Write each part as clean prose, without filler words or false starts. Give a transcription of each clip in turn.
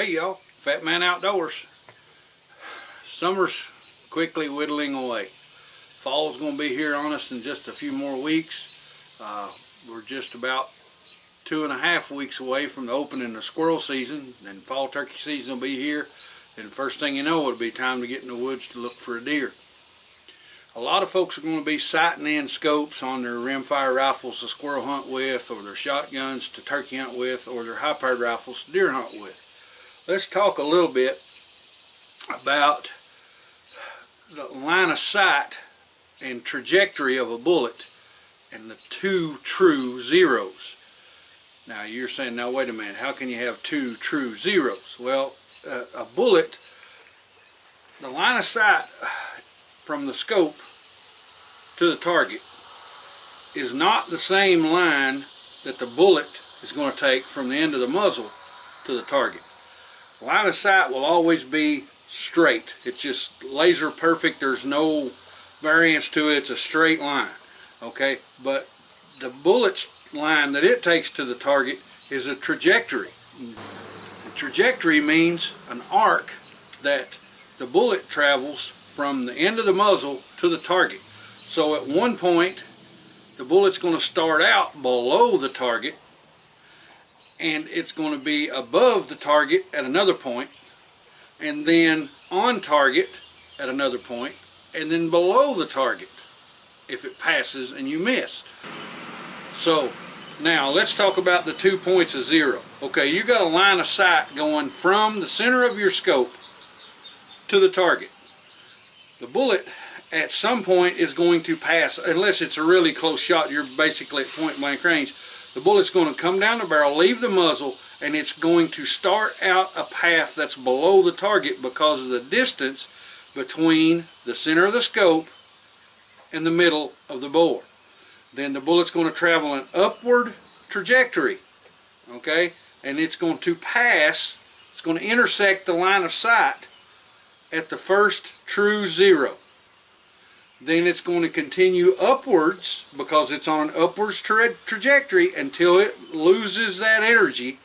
Hey y'all, Fat Man Outdoors. Summer's quickly whittling away. Fall's going to be here on us in just a few more weeks. We're just about 2.5 weeks away from the opening of squirrel season, and fall turkey season will be here. And first thing you know, it'll be time to get in the woods to look for a deer. A lot of folks are going to be sighting in scopes on their rimfire rifles to squirrel hunt with, or their shotguns to turkey hunt with, or their high-powered rifles to deer hunt with. Let's talk a little bit about the line of sight and trajectory of a bullet and the two true zeros. Now you're saying, now wait a minute, how can you have two true zeros? Well, a bullet, the line of sight from the scope to the target is not the same line that the bullet is going to take from the end of the muzzle to the target. Line of sight will always be straight. It's just laser perfect. There's no variance to it. It's a straight line. Okay, but the bullet's line that it takes to the target is a trajectory. A trajectory means an arc that the bullet travels from the end of the muzzle to the target. So at one point, the bullet's going to start out below the target, and it's going to be above the target at another point, and then on target at another point, and then below the target if it passes and you miss. So now let's talk about the 2 points of zero. Okay, you got a line of sight going from the center of your scope to the target. The bullet at some point is going to pass, unless it's a really close shot, you're basically at point blank range. The bullet's going to come down the barrel, leave the muzzle, and it's going to start out a path that's below the target because of the distance between the center of the scope and the middle of the bore. Then the bullet's going to travel an upward trajectory, okay, and it's going to pass, it's going to intersect the line of sight at the first true zero. Then it's going to continue upwards because it's on an upwards trajectory until it loses that energy,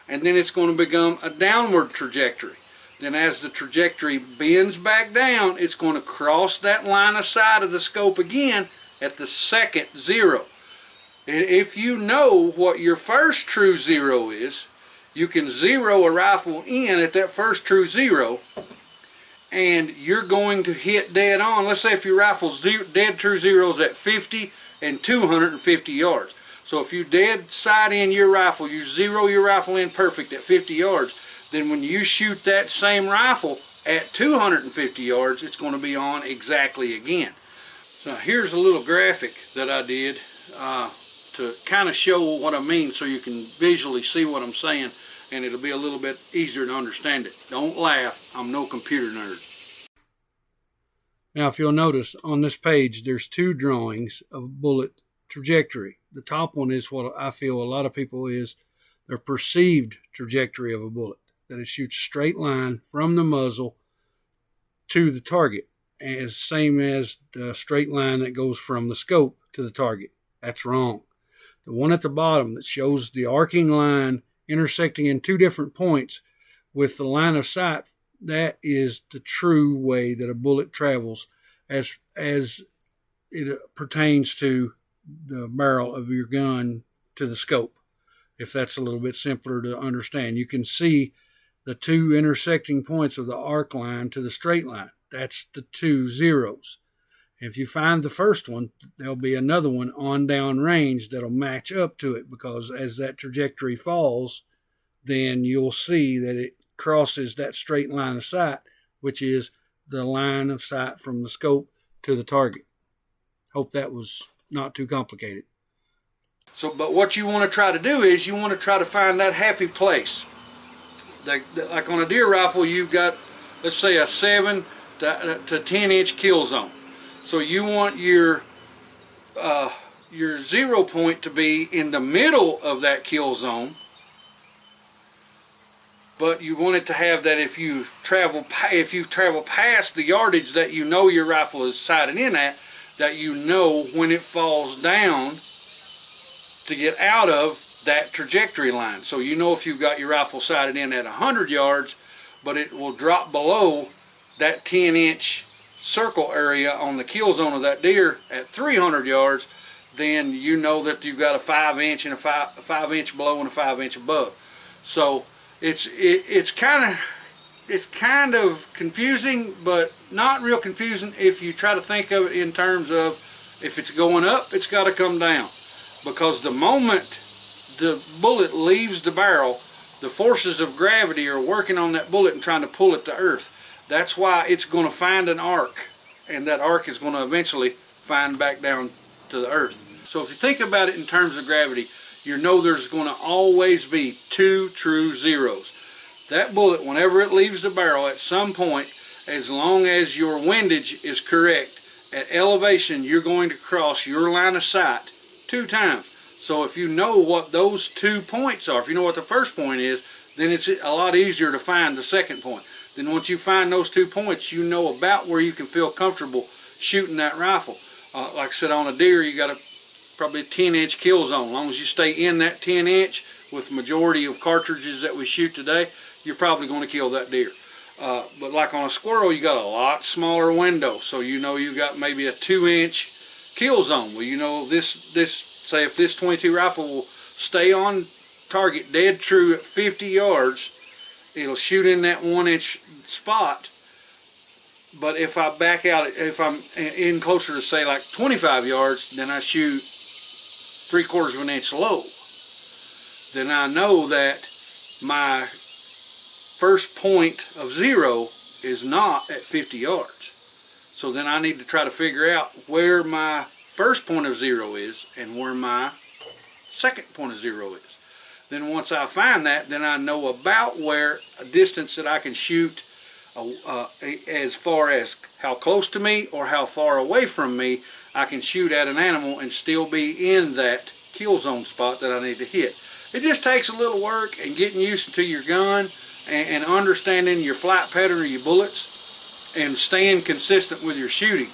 and then it's going to become a downward trajectory. Then as the trajectory bends back down, it's going to cross that line of sight of the scope again at the second zero. And if you know what your first true zero is, you can zero a rifle in at that first true zero, and you're going to hit dead on. Let's say if your rifle's dead true zeros at 50 and 250 yards. So if you dead sight in your rifle, you zero your rifle in perfect at 50 yards, then when you shoot that same rifle at 250 yards, it's going to be on exactly again. So here's a little graphic that I did to kind of show what I mean, so you can visually see what I'm saying, and it'll be a little bit easier to understand it. Don't laugh, I'm no computer nerd. Now if you'll notice on this page, there's two drawings of bullet trajectory. The top one is what I feel a lot of people is their perceived trajectory of a bullet, that it shoots a straight line from the muzzle to the target, as same as the straight line that goes from the scope to the target. That's wrong. The one at the bottom that shows the arcing line intersecting in two different points with the line of sight, that is the true way that a bullet travels as it pertains to the barrel of your gun to the scope. If that's a little bit simpler to understand, you can see the two intersecting points of the arc line to the straight line. That's the two zeros. If you find the first one, there'll be another one on down range that'll match up to it, because as that trajectory falls, then you'll see that it crosses that straight line of sight, which is the line of sight from the scope to the target. Hope that was not too complicated. So, but what you want to try to do is you want to try to find that happy place. Like on a deer rifle, you've got, let's say, a 7 to 10 inch kill zone. So you want your 0 point to be in the middle of that kill zone, but you want it to have that if you travel past the yardage that you know your rifle is sighted in at, that you know when it falls down to get out of that trajectory line. So you know if you've got your rifle sighted in at 100 yards, but it will drop below that 10-inch circle area on the kill zone of that deer at 300 yards, then you know that you've got a 5-inch and a 5-inch below and a 5-inch above. So it's kind of confusing, but not real confusing if you try to think of it in terms of if it's going up, it's got to come down, because the moment the bullet leaves the barrel, the forces of gravity are working on that bullet and trying to pull it to earth. That's why it's going to find an arc, and that arc is going to eventually find back down to the earth. So if you think about it in terms of gravity, you know there's going to always be two true zeros. That bullet, whenever it leaves the barrel at some point, as long as your windage is correct, at elevation you're going to cross your line of sight 2 times. So if you know what those 2 points are, if you know what the first point is, then it's a lot easier to find the second point. Then once you find those 2 points, you know about where you can feel comfortable shooting that rifle. Like I said, on a deer, you got probably a 10-inch kill zone. As long as you stay in that 10-inch with the majority of cartridges that we shoot today, you're probably going to kill that deer. But like on a squirrel, you got a lot smaller window, so you know you got maybe a 2-inch kill zone. Well, you know say if this .22 rifle will stay on target dead true at 50 yards, it'll shoot in that 1-inch spot. But if I back out, if I'm in closer to say like 25 yards, then I shoot 3/4 of an inch low. Then I know that my first point of zero is not at 50 yards. So then I need to try to figure out where my first point of zero is and where my second point of zero is. Then once I find that, then I know about where a distance that I can shoot as far as how close to me or how far away from me I can shoot at an animal and still be in that kill zone spot that I need to hit. It just takes a little work and getting used to your gun and understanding your flight pattern of your bullets and staying consistent with your shooting.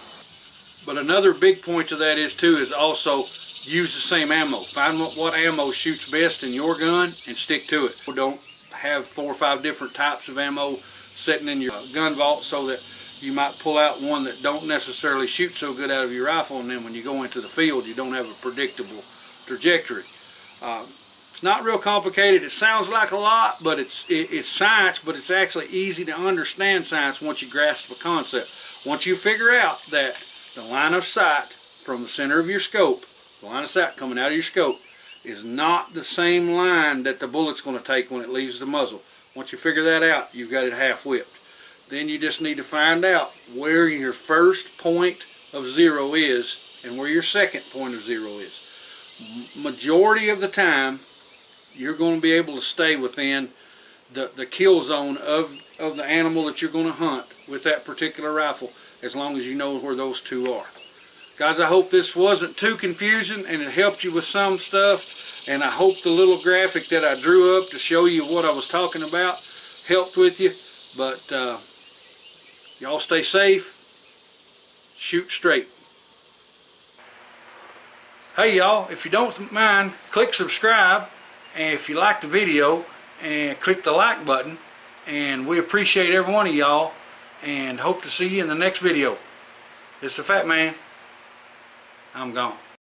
But another big point to that is also use the same ammo. Find what ammo shoots best in your gun and stick to it. Don't have 4 or 5 different types of ammo sitting in your gun vault so that you might pull out one that don't necessarily shoot so good out of your rifle, and then when you go into the field you don't have a predictable trajectory. It's not real complicated. It sounds like a lot, but it's science, but it's actually easy to understand science once you grasp the concept. Once you figure out that the line of sight from the center of your scope, the line of sight coming out of your scope, is not the same line that the bullet's going to take when it leaves the muzzle. Once you figure that out, you've got it half whipped. Then you just need to find out where your first point of zero is and where your second point of zero is. Majority of the time, you're going to be able to stay within the kill zone of the animal that you're going to hunt with that particular rifle, as long as you know where those 2 are. Guys, I hope this wasn't too confusing and it helped you with some stuff, and I hope the little graphic that I drew up to show you what I was talking about helped with you. But y'all stay safe, shoot straight. Hey y'all, if you don't mind, click subscribe, and if you like the video, and click the like button, and we appreciate every one of y'all, and hope to see you in the next video. It's the Fat Man. I'm gone.